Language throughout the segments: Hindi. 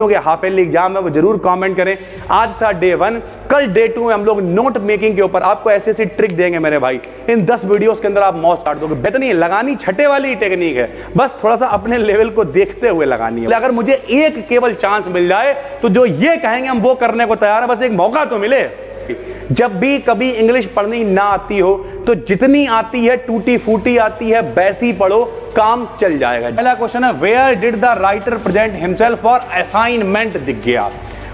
के हाफ ईयरली एग्जाम है वो जरूर कमेंट करें। आज था डे 1, कल डे 2 में हम लोग नोट मेकिंग के ऊपर आपको ऐसी ऐसी ट्रिक देंगे मेरे भाई। इन 10 वीडियोस के अंदर आप मौज काट दोगे। बेहतर नहीं है, लगानी छठे वाली टेक्निक है, बस थोड़ा सा अपने लेवल को देखते हुए लगानी है। अगर मुझे एक केवल चांस मिल जाए तो जो ये कहेंगे हम वो करने को तैयार है, बस एक मौका तो मिले। जब भी कभी इंग्लिश पढ़नी ना आती हो तो जितनी आती है टूटी फूटी आती है वैसी पढ़ो, काम चल जाएगा। पहला क्वेश्चन है, where did the writer present himself for assignment? दिख गया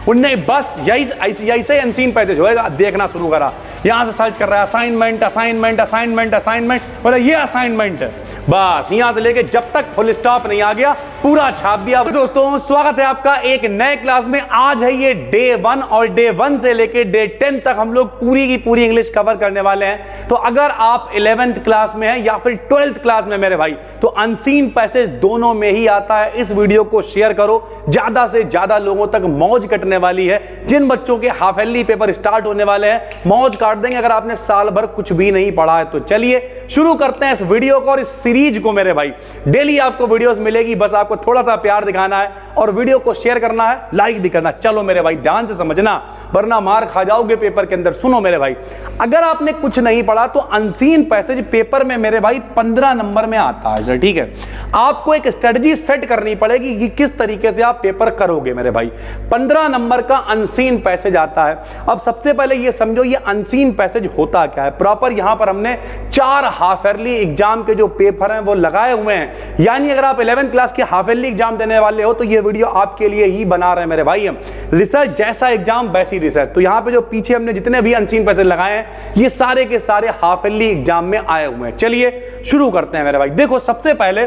उनने, बस यही से अनसीन पैसेज होएगा। देखना शुरू करा, यहां से सर्च कर रहा है असाइनमेंट असाइनमेंट असाइनमेंट असाइनमेंट, बोला ये असाइनमेंट है। बस यहां से लेके जब तक फुल स्टॉप नहीं आ गया पूरा छाप दिया। दोस्तों स्वागत है आपका एक नए क्लास में। आज है ये डे 1 और डे 1 से लेके डे 10 तक हम लोग पूरी की पूरी इंग्लिश कवर करने वाले हैं। तो अगर आप 11th क्लास में हैं या फिर 12th क्लास में मेरे भाई, तो अनसीन पैसेज दोनों में ही आता है। इस वीडियो को शेयर करो, ज्यादा से ज्यादा लोगों तक मौज कटने वाली है। जिन बच्चों के हाफ ईयरली पेपर स्टार्ट होने वाले हैं मौज काट देंगे अगर आपने साल भर कुछ भी नहीं पढ़ा है। तो चलिए शुरू करते हैं इस वीडियो को और इस सीरीज को मेरे भाई। डेली आपको वीडियोस मिलेगी, बस आपको थोड़ा सा प्यार दिखाना है और वीडियो को शेयर करना है, लाइक भी करना। चलो मेरे भाई ध्यान से समझना वरना मार खा जाओगे पेपर के अंदर। सुनो मेरे भाई, अगर आपने कुछ नहीं पढ़ा तो अनसीन पैसेज पेपर में मेरे भाई 15 नंबर में आता है सर, ठीक है। आपको एक स्ट्रेटजी सेट करनी पड़ेगी कि किस तरीके से आप पेपर करोगे मेरे भाई। 15 नंबर का अनसीन पैसेज आता है। अब सबसे पहले ये समझो ये अनसीन पैसेज होता क्या है। प्रॉपर यहां पर हमने 4 हाफ ईयरली एग्जाम के जो पेपर हैं वो लगाए हुए हैं। यानी अगर आप 11th क्लास के हाफ ईयरली एग्जाम देने वाले हो तो ये वीडियो आपके लिए ही बना रहे हैं मेरे भाई हम। रिसर्च जैसा एग्जाम वैसी रिसर्च। तो यहां पे जो पीछे हमने जितने भी अनसीन पैसेज लगाए हैं ये सारे के सारे हाफ ईयरली एग्जाम में आए हुए हैं। चलिए शुरू करते हैं मेरे भाई। देखो सबसे पहले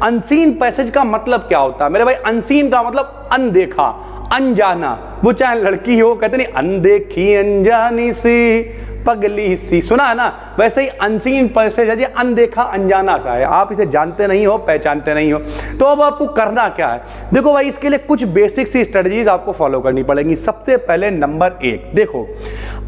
अनसीन पैसेज का मतलब क्या होता है मेरे भाई। अनसीन का मतलब अनदेखा, अनजाना। वो चाहे लड़की हो, कहते नहीं अनदेखी अनजानी सी पगली सी, सुना है ना। वैसे ही अनसीन पैसेज है, अनदेखा अनजाना सा है। आप इसे जानते नहीं हो, पहचानते नहीं हो। तो अब आपको करना क्या है, देखो भाई इसके लिए कुछ बेसिक सी स्ट्रेटजीज आपको फॉलो करनी पड़ेंगी। सबसे पहले नंबर 1, देखो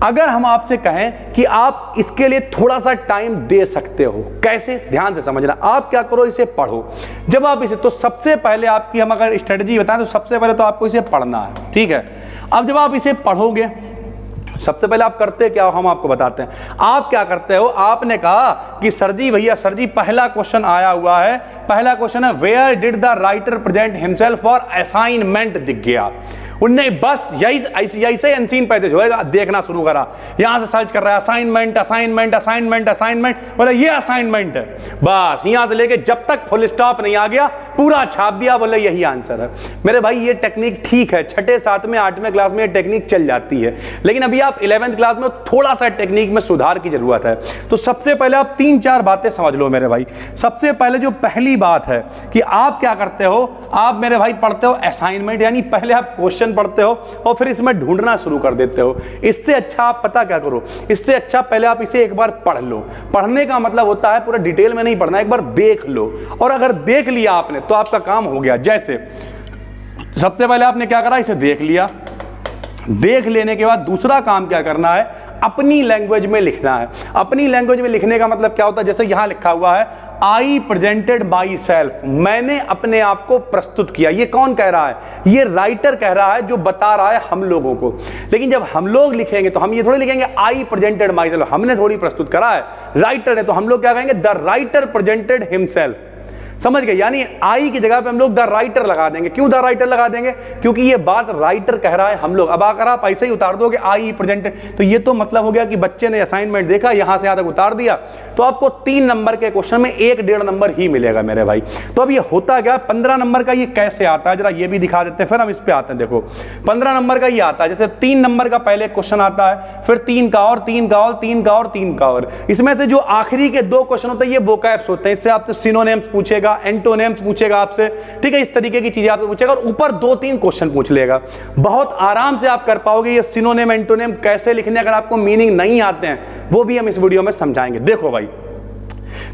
अगर हम आपसे कहें कि आप इसके लिए थोड़ा सा टाइम दे सकते हो, कैसे, ध्यान से समझना। आप क्या करो, इसे पढ़ो। जब आप इसे, तो सबसे पहले आपकी हम अगर स्ट्रेटजी बताएं तो सबसे पहले तो आपको इसे पढ़ना है, ठीक है। अब जब आप इसे पढ़ोगे सबसे पहले आप करते क्या हो हम आपको बताते हैं। आप क्या करते हो, आपने कहा कि सर जी भैया सर जी पहला क्वेश्चन आया हुआ है। पहला क्वेश्चन है, where did the writer present himself for assignment? दिख गया उनने, बस यही से अनसीन पैसेज होएगा। देखना शुरू करा, यहां से सर्च कर रहा है असाइनमेंट असाइनमेंट असाइनमेंट असाइनमेंट, बोला ये असाइनमेंट है। बस यहां से लेके जब तक फुल स्टॉप नहीं आ गया पूरा छाप दिया, बोले यही आंसर है। मेरे भाई ये टेक्निक ठीक है, 6ठे 7वें 8वें क्लास में ये टेक्निक चल जाती है, लेकिन अभी आप 11th क्लास में थोड़ा सा टेक्निक में सुधार की जरूरत है। तो सबसे पहले आप 3-4 बातें समझ लो मेरे भाई। सबसे पहले जो पहली बात है कि आप क्या करते हो, आप मेरे भाई पढ़ते हो असाइनमेंट, यानी पहले आप क्वेश्चन पढ़ते हो और फिर इसमें ढूंढना शुरू कर देते हो। इससे अच्छा आप पता क्या करो, इससे अच्छा पहले आप इसे एक बार पढ़ लो। पढ़ने का मतलब होता है पूरा डिटेल में नहीं पढ़ना, एक बार देख लो। और अगर देख लिया आपने तो आपका काम हो गया। जैसे सबसे पहले आपने क्या करा, इसे देख लिया। देख लेने के बाद दूसरा काम क्या करना है, अपनी लैंग्वेज में लिखना है। अपनी लैंग्वेज में लिखने का मतलब क्या होता है, जैसे यहां लिखा हुआ है आई प्रेजेंटेड माई सेल्फ, मैंने अपने आप को प्रस्तुत किया। ये कौन कह रहा है, ये राइटर कह रहा है जो बता रहा है हम लोगों को। लेकिन जब हम लोग लिखेंगे तो हम ये थोड़ी लिखेंगे आई प्रेजेंटेड माई सेल्फ, हमने थोड़ी प्रस्तुत करा है, राइटर है। तो हम लोग क्या कहेंगे, द राइटर प्रेजेंटेड हिमसेल्फ। समझ गए, यानी आई की जगह पे हम लोग द राइटर लगा देंगे। क्यों द राइटर लगा देंगे, क्योंकि ये बात राइटर कह रहा है हम लोग। अब अगर आप ऐसे ही उतार दोगे आई प्रेजेंटेड, तो ये तो मतलब हो गया कि बच्चे ने असाइनमेंट देखा, यहां से यहां तक उतार दिया, तो आपको 3 नंबर के क्वेश्चन में 1-1.5 नंबर ही मिलेगा मेरे भाई। तो अब ये होता क्या, 15 नंबर का ये कैसे आता है जरा ये भी दिखा देते हैं, फिर हम इस पे आते हैं। देखो 15 नंबर का ये आता है, जैसे 3 नंबर का पहले क्वेश्चन आता है, फिर 3 का और 3 का और 3 का और 3 का और। इसमें से जो आखिरी के 2 क्वेश्चन होते हैं ये वोकैब्स होते हैं। इससे आपसे सिनोनिम्स पूछेगा, एंटोनिम्स पूछेगा आपसे, ठीक है, इस तरीके की चीजें आपसे पूछेगा। और ऊपर 2-3 क्वेश्चन पूछ लेगा। बहुत आराम से आप कर पाओगे। ये सिनोनिम एंटोनिम कैसे लिखने, अगर आपको मीनिंग नहीं आते हैं वो भी हम इस वीडियो में समझाएंगे। देखो भाई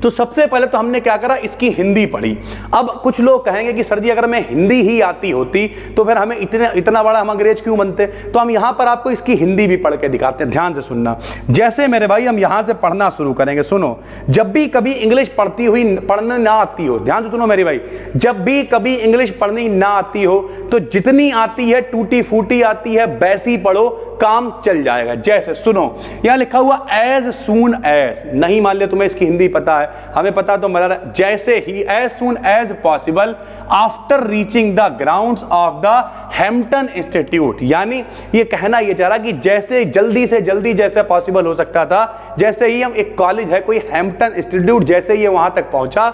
तो सबसे पहले तो हमने क्या करा, इसकी हिंदी पढ़ी। अब कुछ लोग कहेंगे कि सर जी अगर हमें हिंदी ही आती होती तो फिर हमें इतना बड़ा हम अंग्रेज क्यों बनते। तो हम यहां पर आपको इसकी हिंदी भी पढ़ के दिखाते हैं, ध्यान से सुनना। जैसे मेरे भाई हम यहां से पढ़ना शुरू करेंगे, सुनो। जब भी कभी इंग्लिश पढ़ने ना आती हो, ध्यान से सुनो मेरे भाई, जब भी कभी इंग्लिश पढ़नी ना आती हो तो जितनी आती है टूटी फूटी आती है वैसी पढ़ो, काम चल जाएगा। जैसे सुनो, यहां लिखा हुआ एज सून एज, नहीं मान लिया तुम्हें इसकी हिंदी पता है, हमें पता तो मरा, जैसे ही, as soon as possible after reaching the grounds of the Hampton institute. यानी ये कहना ये चाह रहा कि जैसे जल्दी से जल्दी जैसे पॉसिबल हो सकता था, जैसे ही हम, एक कॉलेज है कोई हैम्पटन इंस्टीट्यूट, जैसे ही वहां तक पहुंचा,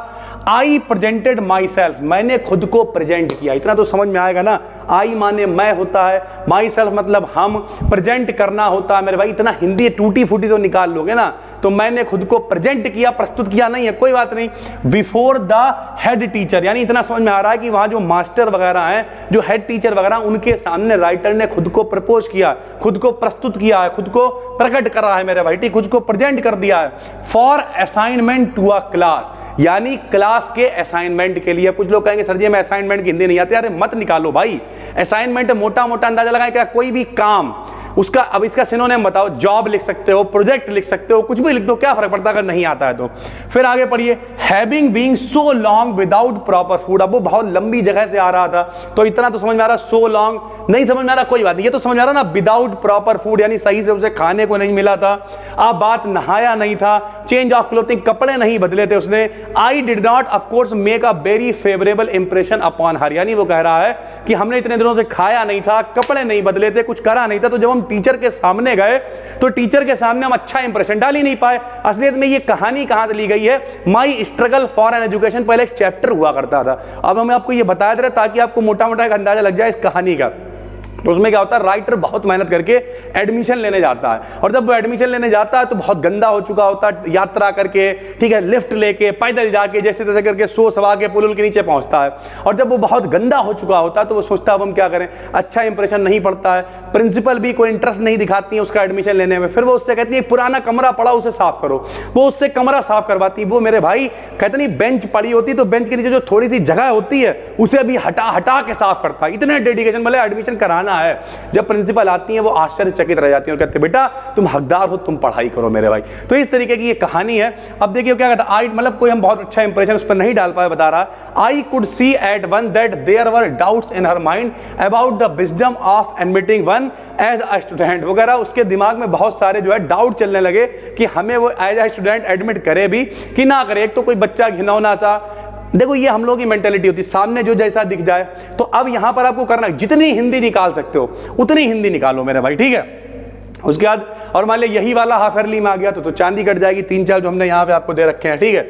आई प्रेजेंटेड माई सेल्फ, मैंने खुद को प्रेजेंट किया। इतना तो समझ में आएगा ना, आई माने मैं होता है, माई सेल्फ मतलब हम, प्रेजेंट करना होता है मेरे भाई। इतना हिंदी टूटी फूटी तो निकाल लोगे ना। तो मैंने खुद को प्रेजेंट किया, प्रस्तुत किया नहीं है, कोई बात नहीं, बिफोर द हेड टीचर, यानी इतना समझ में आ रहा है कि वहां जो मास्टर वगैरह हैं, जो हेड टीचर वगैरह, उनके सामने राइटर ने खुद को प्रपोज किया, खुद को प्रस्तुत किया है, खुद को प्रकट करा है मेरे भाई, खुद को प्रेजेंट कर दिया है। For assignment to a class, यानी क्लास के असाइनमेंट के लिए। कुछ लोग कहेंगे सर जी मैं असाइनमेंट की हिंदी नहीं आती। अरे मत निकालो भाई, असाइनमेंट मोटा मोटा अंदाजा लगाएं क्या, कोई भी काम उसका, अब इसका सिनोनिम बताओ, जॉब लिख सकते हो, प्रोजेक्ट लिख सकते हो, कुछ भी लिख दो, क्या फर्क पड़ता है अगर नहीं आता है तो। फिर आगे पढ़िए, having being so long without proper food, अब वो बहुत लंबी जगह से आ रहा था तो इतना तो समझ में आ रहा, सो लॉन्ग नहीं समझ में आ रहा, कोई बात नहीं, ये तो समझ में आ रहा ना, विदाउट प्रॉपर फूड यानी सही से उसे खाने को नहीं मिला था। अब बात नहाया नहीं था, चेंज ऑफ क्लोथिंग, कपड़े नहीं बदले थे उसने। I did not of course make a very favourable impression upon her, यानी वो कह रहा है कि हमने इतने दिनों से खाया नहीं था, कपड़े नहीं बदले थे, कुछ करा नहीं था, तो जब हम टीचर के सामने गए तो टीचर के सामने हम अच्छा इंप्रेशन डाल ही नहीं पाए। असलियत में ये कहानी कहां से ली गई है, माई स्ट्रगल फॉर एन एजुकेशन, पहले एक चैप्टर हुआ करता था, अब हम आपको ये बताया दे रहे ताकि आपको मोटा मोटा एक अंदाजा लग जाए इस कहानी का। तो उसमें क्या होता है, राइटर बहुत मेहनत करके एडमिशन लेने जाता है, और जब वो एडमिशन लेने जाता है तो बहुत गंदा हो चुका होता है, यात्रा करके, ठीक है, लिफ्ट लेके, पैदल जाके, जैसे तैसे करके सो सवा के पुल के नीचे पहुंचता है। और जब वो बहुत गंदा हो चुका होता है तो वो सोचता है अब हम क्या करें, अच्छा इंप्रेशन नहीं पड़ता है, प्रिंसिपल भी कोई इंटरेस्ट नहीं दिखाती है उसका एडमिशन लेने में। फिर वो उससे कहती है पुराना कमरा पड़ा उसे साफ करो, वो उससे कमरा साफ करवाती। वो मेरे भाई कहते नहीं, बेंच पड़ी होती तो बेंच के नीचे जो थोड़ी सी जगह होती है उसे भी हटा हटा के साफ करता है, इतने डेडिकेशन, मतलब एडमिशन कराना है। जब प्रिंसिपल आती हैं वो आश्चर्यचकित रह जाती हैं और कहते हैं बेटा तुम हकदार हो, तुम पढ़ाई करो मेरे भाई। तो इस तरीके की ये कहानी है। अब देखिए क्या कहता है, आई मतलब कोई हम बहुत अच्छा इंप्रेशन उस पर नहीं डाल पाए, बता रहा I could see at once that there were doubts in her mind about the wisdom of admitting one as a student वगैरह। उसके दिमाग में बहुत सारे जो है डाउट चलने लगे कि हमें वो एज अ स्टूडेंट एडमिट करे भी कि ना करे। एक तो कोई बच्चा घिनौना सा, देखो ये हम लोगों की मेंटेलिटी होती है, सामने जो जैसा दिख जाए। तो अब यहां पर आपको करना है, जितनी हिंदी निकाल सकते हो उतनी हिंदी निकालो मेरे भाई, ठीक है। उसके बाद और मान लिया यही वाला हाफ अर्ली में आ गया तो चांदी कट जाएगी, 3-4 जो हमने यहाँ पे आपको दे रखे हैं, ठीक है।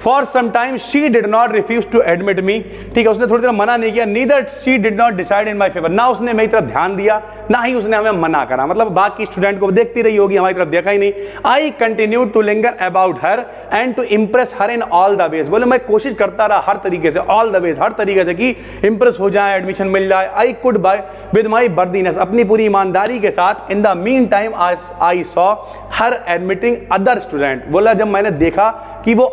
For some time she did not refuse to admit me, ठीक है, उसने थोड़ी देर मना नहीं किया। Neither she did not decide in my favour, ना उसने मेरी तरफ ध्यान दिया ना ही उसने हमें मना करा, मतलब बाकी स्टूडेंट को देखती रही होगी, हमारी तरफ देखा ही नहीं। I continue to linger about her and to impress her in all the ways, बोले मैं कोशिश करता रहा हर तरीके से, ऑल द वेज, हर तरीके से कि इंप्रेस हो जाए, एडमिशन मिल जाए। I could bye with my worthiness, अपनी पूरी ईमानदारी के साथ। In the mean time I saw her admitting other student, बोला जब मैंने देखा कि वो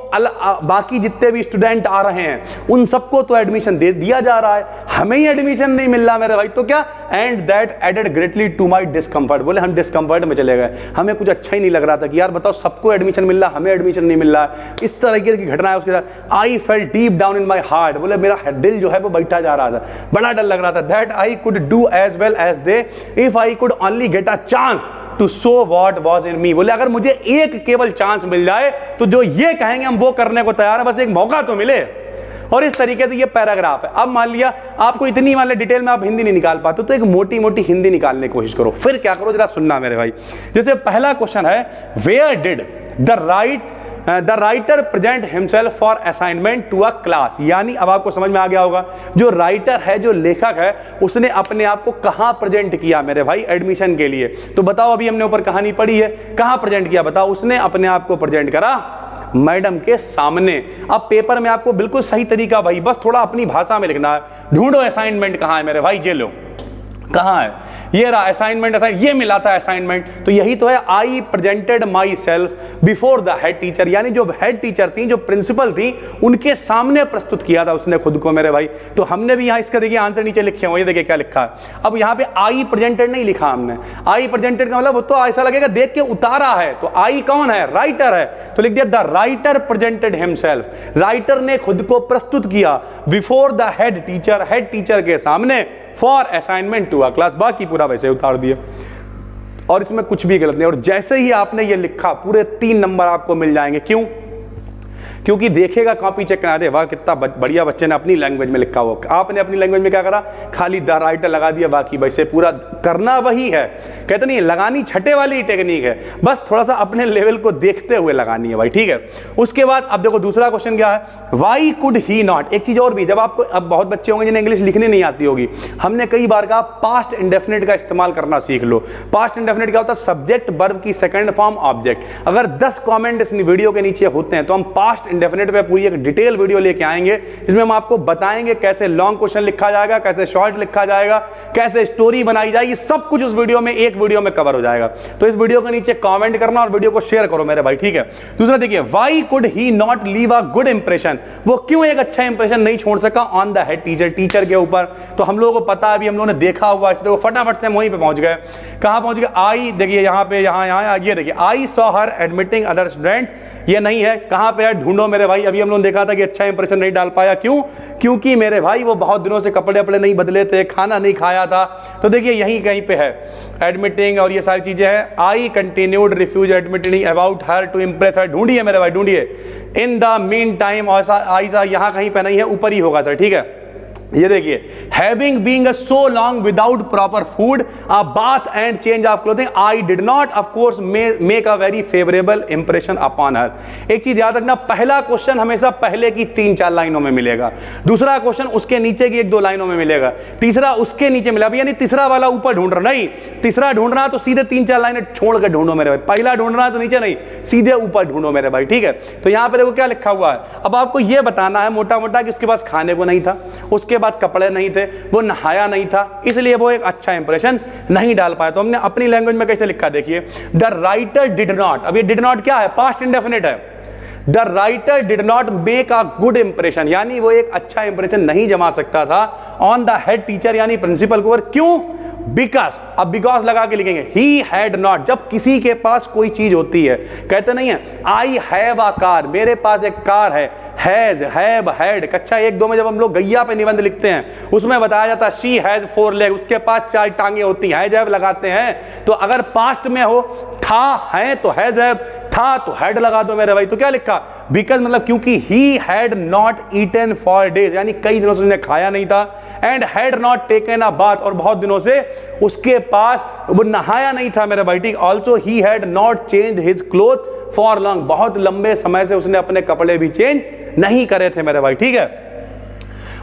बाकी जितने भी स्टूडेंट आ रहे हैं उन सबको तो एडमिशन दे दिया जा रहा है, हमें ही एडमिशन नहीं मिल रहा मेरे भाई, तो क्या। And that added greatly to my discomfort, बोले हम डिस्कम्फर्ट में चले गए, हमें कुछ अच्छा ही नहीं लग रहा था कि यार बताओ सबको एडमिशन मिल रहा, हमें एडमिशन नहीं मिल रहा है। इस तरीके की घटना है उसके साथ। I felt deep down in my heart, बोले मेरा दिल जो है वो बैठा जा रहा था, बड़ा डर लग रहा था। That I could do as well as they if I could only get a chance to show what was in me, बोले अगर मुझे एक केवल चांस मिल जाए तो जो ये कहेंगे हम वो करने को तैयार है, बस एक मौका तो मिले। और इस तरीके से ये पैराग्राफ है। अब मान लिया आपको इतनी मान डिटेल में आप हिंदी नहीं निकाल पाते तो एक मोटी मोटी हिंदी निकालने की कोशिश करो। फिर क्या करो जरा सुनना मेरे भाई। जैसे पहला क्वेश्चन है, where did the writer present himself for assignment to a class, यानी अब आपको समझ में आ गया होगा जो राइटर है, जो लेखक है, उसने अपने आप को कहां प्रेजेंट किया मेरे भाई एडमिशन के लिए। तो बताओ, अभी हमने ऊपर कहानी पढ़ी है, कहां प्रेजेंट किया बताओ। उसने अपने आप को प्रेजेंट करा मैडम के सामने। अब पेपर में आपको बिल्कुल सही तरीका भाई, बस थोड़ा अपनी भाषा में लिखना है। ढूंढो असाइनमेंट कहां है मेरे भाई, ये लो। कहाँ है? ये रहा असाइनमेंट, ये मिला था असाइनमेंट। तो यही तो है, आई presented my self before the head teacher, यानी जो हेड टीचर थी, जो प्रिंसिपल थी, उनके सामने प्रस्तुत किया था उसने खुद को मेरे भाई। तो हमने भी यहाँ इसका देखिए आंसर नीचे लिखे हुए, ये देखिए क्या लिखा है। अब यहाँ पे आई प्रेजेंटेड नहीं लिखा हमने, आई प्रेजेंटेड का मतलब वो तो ऐसा लगेगा देख के उतारा है। तो आई कौन है? राइटर है। तो लिख दिया the writer presented himself, writer ने खुद को प्रस्तुत किया before the head teacher, head teacher के सामने, for assignment to a class. बाकी पूरा वैसे उतार दिया और इसमें कुछ भी गलत नहीं। और जैसे ही आपने ये लिखा पूरे 3 नंबर आपको मिल जाएंगे। क्यों? क्योंकि देखेगा कॉपी चेक करा दे, वाह कितना बढ़िया बच्चे ने अपनी लैंग्वेज में लिखा हो। आपने अपनी लैंग्वेज में क्या करा? खाली द राइटर लगा दिया, बाकी वैसे पूरा करना वही है। कहते नहीं लगानी छठे वाली टेक्निक है, बस थोड़ा सा अपने लेवल को देखते हुए लगानी है भाई, ठीक है। उसके बाद अब देखो दूसरा क्वेश्चन क्या है, वाई कुड ही नॉट। एक चीज और भी, जब आपको, अब बहुत बच्चे होंगे जिन्हें इंग्लिश लिखने नहीं आती होगी, हमने कई बार कहा पास्ट इंडेफिनिट का इस्तेमाल करना सीख लो। पास्ट इंडेफिनिट क्या होता है? सब्जेक्ट वर्ब की सेकंड फॉर्म ऑब्जेक्ट। अगर 10 कमेंट इस वीडियो के नीचे होते हैं तो हम पास्ट इंडेफिनिट पे पूरी एक डिटेल वीडियो लेके आएंगे, जिसमें हम आपको बताएंगे कैसे लॉन्ग क्वेश्चन लिखा जाएगा, कैसे शॉर्ट लिखा जाएगा, कैसे स्टोरी बनाई जाएगी, सब कुछ उस वीडियो में, एक वीडियो में कवर हो जाएगा। तो इस वीडियो के नीचे कमेंट करना और वीडियो को शेयर करो मेरे भाई, ठीक है। दूसरा देखिए, why could he not leave a good impression, वो क्यों एक अच्छा इंप्रेशन नहीं छोड़ सका on the head teacher, teacher के ऊपर। तो हम लोगों को पता है, अभी हम लोगों ने देखा हुआ, तो फटाफट से हम वहीं पे पहुंच गए। कहां पहुंच गए? आई देखिए यहाँ पे, यहाँ ये देखिए, I saw her admitting other students, ये नहीं है, कहां पे है? ढूंढो मेरे भाई। अभी हम लोगों ने देखा था कि अच्छा इंप्रेशन नहीं डाल पाया, क्यों? क्योंकि मेरे भाई वो बहुत दिनों से कपड़े वपड़े नहीं बदले थे, खाना नहीं खाया था। तो देखिए यहीं कहीं पे है एडमिटिंग और ये सारी चीजें हैं। I continued refuse admitting about her to impress her. ढूंढिए मेरे भाई, ढूंढिए। इन द मीन टाइम, ऐसा आई सा यहाँ कहीं पे नहीं है, ऊपर ही होगा सर, ठीक है। ये देखिए, having being so long without proper food, a bath and change of clothing, I did not of course make a very favourable impression upon her. एक चीज याद रखना, पहला क्वेश्चन हमेशा पहले की 3-4 लाइनों में मिलेगा, दूसरा क्वेश्चन उसके नीचे की 1-2 लाइनों में मिलेगा, तीसरा उसके नीचे मिलेगा। यानी तीसरा वाला ऊपर ढूंढ रहा नहीं, तीसरा ढूंढना तो सीधे 3-4 लाइनें छोड़ कर ढूंढो मेरे भाई। पहला ढूंढना तो नीचे नहीं, सीधे ऊपर ढूंढो मेरे भाई, ठीक है। तो यहाँ पे देखो क्या लिखा हुआ है। अब आपको यह बताना है मोटा मोटा कि उसके पास खाने को नहीं था, उसके बाद कपड़े नहीं थे, वो नहाया नहीं था, इसलिए वो एक अच्छा इंप्रेशन नहीं डाल पाया। तो हमने अपनी लैंग्वेज में कैसे लिखा देखिए, द राइटर डिड नॉट। अब ये डिड नॉट क्या है? पास्ट इंडेफिनिट है। The writer did not make a good impression, यानी वो एक अच्छा इंप्रेशन नहीं जमा सकता था ऑन द हेड टीचर, यानी प्रिंसिपल को। क्यों? बिकॉज, अब बिकॉज लगा के लिखेंगे, ही हैड नॉट। जब किसी के पास कोई चीज होती है, कहते नहीं है आई हैव अ कार, मेरे पास एक कार है, हैज, हैव, हैड। कक्षा 1-2 में जब हम लोग गैया पे निबंध लिखते हैं, उसमें बताया जाता है शी हैज 4 लेग, उसके पास 4 टांगे होती हैं, हैज हैव लगाते हैं। तो अगर पास्ट में हो, था, है, तो हैज हैव, था तो हैड लगा दो मेरे भाई। तो क्या लिखा? बिकॉज मतलब क्योंकि he had not eaten for days, यानी कई दिनों से उसने खाया नहीं था, and had not taken a bath, और बहुत दिनों से उसके पास वो नहाया नहीं था मेरे भाई, ठीक। Also he had not change his cloth for long, बहुत लंबे समय से उसने अपने कपड़े भी चेंज नहीं करे थे मेरे भाई, ठीक है।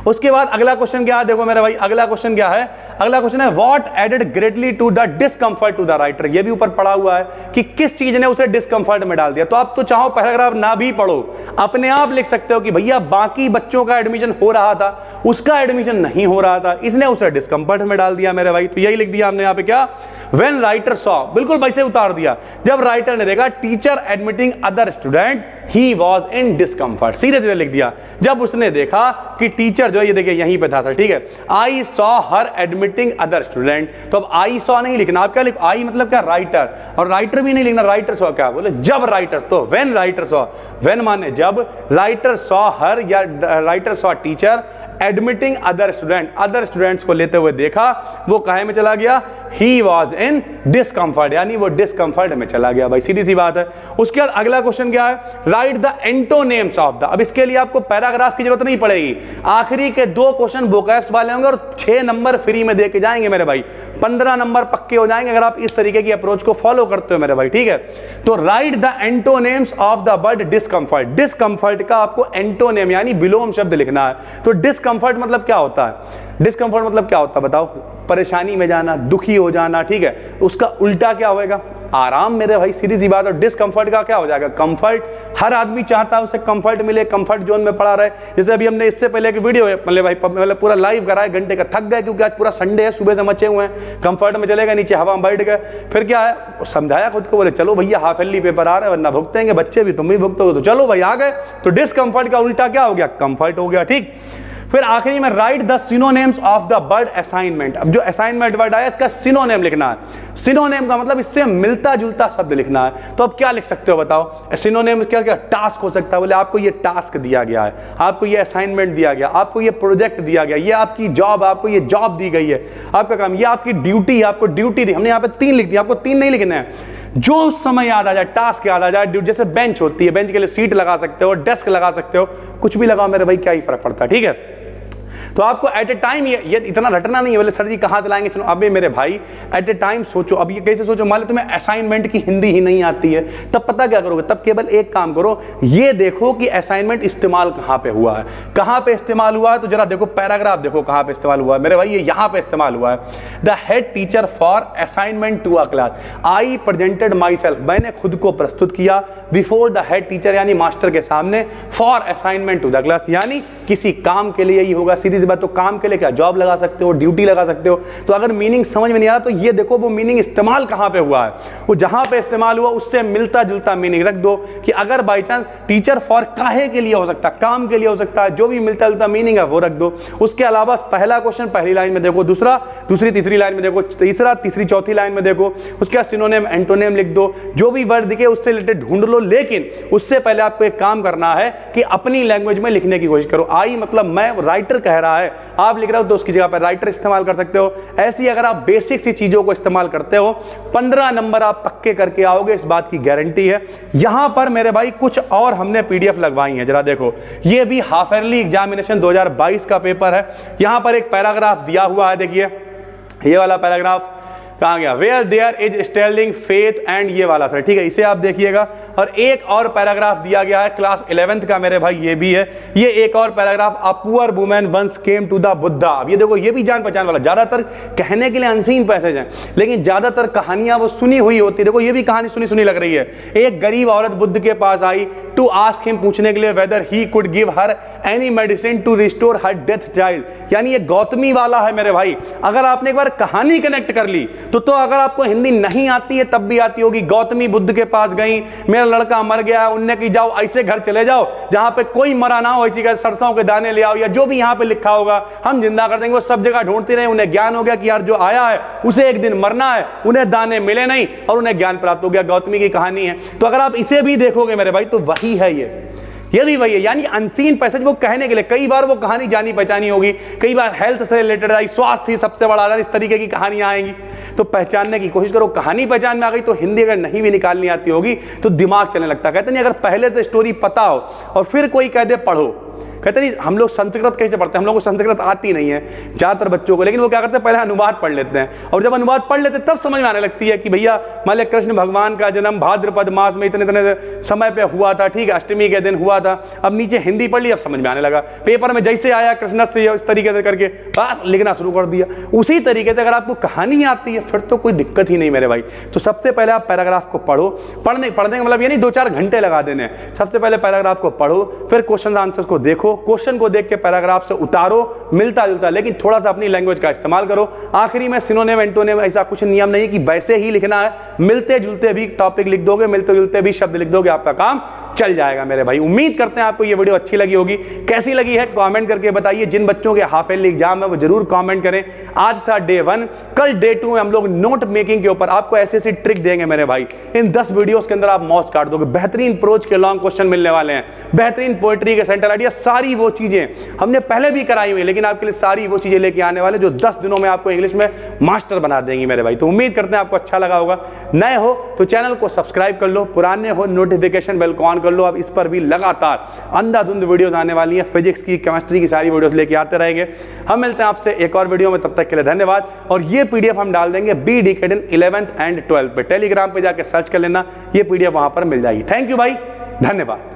उसके बाद अगला क्वेश्चन क्या है देखो मेरे भाई, अगला क्वेश्चन क्या है? अगला क्वेश्चन है what added greatly to the discomfort to the writer. ये भी ऊपर पढ़ा हुआ है कि किस चीज ने उसे डिस्कम्फर्ट में डाल दिया। तो आप तो चाहो पैराग्राफ ना भी पढ़ो, अपने आप लिख सकते हो कि भैया बाकी बच्चों का एडमिशन हो रहा था, उसका एडमिशन नहीं हो रहा था, इसने उसे डिस्कम्फर्ट में डाल दिया मेरे भाई। तो यही लिख दिया हमने यहाँ पे, क्या? व्हेन राइटर सॉ, बिल्कुल वैसे उतार दिया, जब राइटर ने देखा teacher admitting other student, he was in discomfort, सीधे सीधे लिख दिया। जब उसने देखा कि टीचर जो, ये देखिए यहीं पे था सर, ठीक है। I saw her admitting other student, तो अब आई सॉ नहीं लिखना, आप क्या लिख? आई मतलब क्या? राइटर, और राइटर भी नहीं लिखना, राइटर सॉ क्या बोले? जब राइटर, तो व्हेन राइटर सॉ, व्हेन माने जब, राइटर सॉ हर या writer saw teacher admitting other student, other students को लेते हुए देखा, वो कहे में चला गया? ही वॉज इन डिस्कम्फर्ट, यानी वो डिस्कम्फर्ट में चला गया भाई, सीधी सी बात है। उसके बाद अगला क्वेश्चन क्या है? Right the antonyms of the. अब इसके लिए आपको पैराग्राफ की जरूरत नहीं पड़ेगी, आखिरी के 2 क्वेश्चन वोकैब्स वाले होंगे और 6 नंबर फ्री में दे के जाएंगे मेरे भाई, 15 नंबर पक्के हो जाएंगे अगर आप इस तरीके की अप्रोच को फॉलो करते हो मेरे भाई, ठीक है। तो right the antonyms of the word discomfort, discomfort का आपको एंटोनेम यानी विलोम शब्द लिखना है। तो डिस्कम्फर्ट मतलब क्या होता है? डिस्कम्फर्ट मतलब क्या होता है बताओ? परेशानी में जाना, दुखी हो जाना, ठीक है। उसका उल्टा क्या होगा? आराम मेरे भाई, सीधी सी बात। और डिस्कम्फर्ट का क्या हो जाएगा, कंफर्ट। हर आदमी चाहता है उसे कंफर्ट मिले, कंफर्ट जोन में पड़ा रहे। जैसे अभी हमने इससे पहले की वीडियो है मतलब पूरा लाइव कराया, घंटे का, थक गए क्योंकि आज पूरा संडे है, सुबह से मचे हुए हैं, कंफर्ट में चले गए, नीचे हवा में बैठ गए। फिर क्या है, समझाया खुद को, बोले चलो भैया हाफ ईयरली पेपर आ रहे हैं, वरना भुगतेंगे, बच्चे भी तुम भी भुगतोगे, तो चलो भाई आ गए। तो डिस्कम्फर्ट का उल्टा क्या हो गया, कंफर्ट हो गया, ठीक। फिर आखिरी में right the synonyms of the word assignment. अब जो असाइनमेंट वर्ड आया इसका सिनोनिम लिखना है। सिनोनिम का मतलब इससे मिलता जुलता शब्द लिखना है। तो अब क्या लिख सकते हो बताओ, सिनोनिम क्या क्या टास्क हो सकता है। बोले आपको ये टास्क दिया गया है, आपको ये असाइनमेंट दिया गया, आपको ये प्रोजेक्ट दिया गया, ये आपकी जॉब, आपको ये जॉब दी गई है, आपका काम, ये आपकी ड्यूटी, आपको ड्यूटी दी। हमने यहाँ पे 3 लिख दिया, आपको 3 नहीं लिखना है, जो उस समय याद आ जाए, टास्क याद आ जाए। जैसे बेंच होती है, बेंच के लिए सीट लगा सकते हो, डेस्क लगा सकते हो, कुछ भी लगाओ मेरे भाई, क्या ही फर्क पड़ता है, ठीक है। तो आपको एट ए टाइम ये इतना रटना नहीं है। बोले सर जी कहाँ से लाएंगे, सुनो अबे मेरे भाई एट ए टाइम सोचो। अब ये कैसे सोचो, मान लो तुम्हें असाइनमेंट की हिंदी ही नहीं आती है, तब पता क्या करोगे, तब केवल एक काम करो, ये देखो कि असाइनमेंट इस्तेमाल कहाँ पे हुआ है, कहाँ पे इस्तेमाल हुआ है। तो जरा देखो पैराग्राफ देखो कहाँ पे इस्तेमाल हुआ है मेरे भाई, ये यहाँ पे इस्तेमाल हुआ है। The head teacher for assignment to a class, I presented myself, मैंने खुद को प्रस्तुत किया बिफोर द हेड टीचर यानी मास्टर के सामने, for assignment to the class यानी किसी काम के लिए ही होगा। सीधी सी बात, तो काम के लिए क्या जॉब लगा सकते हो, ड्यूटी लगा सकते हो। तो अगर मीनिंग समझ में नहीं आ रहा तो ये देखो वो मीनिंग इस्तेमाल कहां पे हुआ है, वो जहां पे इस्तेमाल हुआ उससे मिलता जुलता मीनिंग रख दो। कि अगर बाई चांस टीचर फॉर काहे के लिए हो सकता है, काम के लिए हो सकता है, जो भी मिलता जुलता मीनिंग है वो रख दो। उसके अलावा पहला क्वेश्चन पहली लाइन में देखो, दूसरा दूसरी तीसरी लाइन में देखो, तीसरा तीसरी चौथी लाइन में देखो, उसके बाद सिनोनिम एंटोनिम लिख दो, जो भी वर्ड दिखे उससे रिलेटेड ढूंढ लो। लेकिन उससे पहले आपको एक काम करना है कि अपनी लैंग्वेज में लिखने की कोशिश करो। आई मतलब मैं, राइटर कह रहा है, आप लिख रहे हो तो उसकी जगह पर राइटर इस्तेमाल कर सकते हो। ऐसी अगर आप बेसिक सी चीजों को इस्तेमाल करते हो 15 नंबर आप पक्के करके आओगे, इस बात की गारंटी है। यहां पर मेरे भाई कुछ और हमने पीडीएफ लगवाई है, जरा देखो। ये भी हाफ ईयरली एग्जामिनेशन 2022 का पेपर है। यहां पर एक पैराग्राफ दिया हुआ है, देखिए ये वाला पैराग्राफ कहाँ गया, where there is stealing faith and, ये वाला सर, ठीक है, इसे आप देखिएगा। और एक और पैराग्राफ दिया गया है क्लास 11th का मेरे भाई, ये भी है। ये एक और paragraph, a poor woman once came to the Buddha. अब ये देखो, ये भी जान पहचान वाला, ज्यादातर कहने के लिए अनसीन पैसेज हैं, लेकिन ज्यादातर कहानियां वो सुनी हुई होती है। देखो ये भी कहानी सुनी सुनी लग रही है। एक गरीब औरत बुद्ध के पास आई टू आस्क हिम, पूछने के लिए whether he could give her any medicine to restore her death child. यानी ये गौतमी वाला है मेरे भाई। अगर आपने एक बार कहानी कनेक्ट कर ली तो अगर आपको हिंदी नहीं आती है तब भी आती होगी। गौतमी बुद्ध के पास गई, मेरा लड़का मर गया, उनने की जाओ ऐसे घर चले जाओ जहां पे कोई मरा ना हो, ऐसी का सरसों के दाने ले आओ, या जो भी यहां पे लिखा होगा हम जिंदा कर देंगे। वो सब जगह ढूंढती रहे, उन्हें ज्ञान हो गया कि यार जो आया है उसे एक दिन मरना है, उन्हें दाने मिले नहीं और उन्हें ज्ञान प्राप्त हो गया। गौतमी की कहानी है। तो अगर आप इसे भी देखोगे मेरे भाई तो वही है, ये भी वही है। यानी अनसीन पैसेज वो कहने के लिए, कई बार वो कहानी जानी पहचानी होगी, कई बार हेल्थ से रिलेटेड आई, स्वास्थ्य ही सबसे बड़ा आधार, इस तरीके की कहानियां आएंगी। तो पहचानने की कोशिश करो। कहानी पहचान में आ गई तो हिंदी अगर नहीं भी निकालनी आती होगी तो दिमाग चलने लगता है। कहते नहीं, अगर पहले से स्टोरी पता हो और फिर कोई कह दे पढ़ो, कहते नहीं हम लोग संस्कृत कैसे पढ़ते हैं, हम लोग को संस्कृत आती नहीं है ज्यादातर बच्चों को, लेकिन वो क्या करते हैं पहले अनुवाद पढ़ लेते हैं, और जब अनुवाद पढ़ लेते हैं तब समझ में आने लगती है कि भैया मान लिया कृष्ण भगवान का जन्म भाद्रपद मास में इतने इतने समय पे हुआ था, ठीक है, अष्टमी के दिन हुआ था। अब नीचे हिंदी पढ़ ली, अब समझ में आने लगा। पेपर में जैसे आया कृष्ण से इस तरीके से करके बस लिखना शुरू कर दिया। उसी तरीके से अगर आपको कहानी आती है फिर तो कोई दिक्कत ही नहीं मेरे भाई। तो सबसे पहले आप पैराग्राफ को पढ़ो। पढ़ने का मतलब ये नहीं 2-4 घंटे लगा देने। सबसे पहले पैराग्राफ को पढ़ो, फिर क्वेश्चन आंसर को देखो, क्वेश्चन को देख के पैराग्राफ से उतारो मिलता जुलता, लेकिन थोड़ा सा अपनी लैंग्वेज का इस्तेमाल करो। आखिरी में सिनोनिम एंटोनिम ऐसा कुछ नियम नहीं कि वैसे ही लिखना है, मिलते जुलते भी टॉपिक लिख दोगे, मिलते जुलते भी शब्द लिख दोगे, आपका काम चल जाएगा मेरे भाई। उम्मीद करते हैं आपको ये वीडियो अच्छी लगी होगी। कैसी लगी है कमेंट करके बताइए। जिन बच्चों के हाफ ईयरली एग्जाम है वो जरूर कमेंट करें। आज था डे 1, कल डे 2 में हम लोग नोट मेकिंग के ऊपर आपको ऐसी ऐसी ट्रिक देंगे मेरे भाई। इन 10 वीडियोस के अंदर आप मौज काट दोगे। बेहतरीन प्रोच के लॉन्ग क्वेश्चन मिलने वाले हैं, बेहतरीन पोएट्री के सेंटर आइडिया, सारी वो चीजें हमने पहले भी कराई हुई, लेकिन आपके लिए सारी वो चीजें लेके आने वाले जो 10 दिनों में आपको इंग्लिश में मास्टर बना देंगी मेरे भाई। तो उम्मीद करते हैं आपको अच्छा लगा होगा। नए हो तो चैनल को सब्सक्राइब कर लो, पुराने हो नोटिफिकेशन बेल को ऑन कर लो। अब इस पर भी लगातार अंधाधुंध वीडियोस आने वाली हैं, फिजिक्स की, केमिस्ट्री की सारी वीडियोस लेके आते रहेंगे। हम मिलते हैं आपसे एक और वीडियो में, तब तक के लिए धन्यवाद। और ये पीडीएफ हम डाल देंगे BDKD 11th एंड 12th पे, टेलीग्राम पे जाके सर्च कर लेना, ये पीडीएफ वहां पर मिल जाएगी। थैंक यू भाई, धन्यवाद।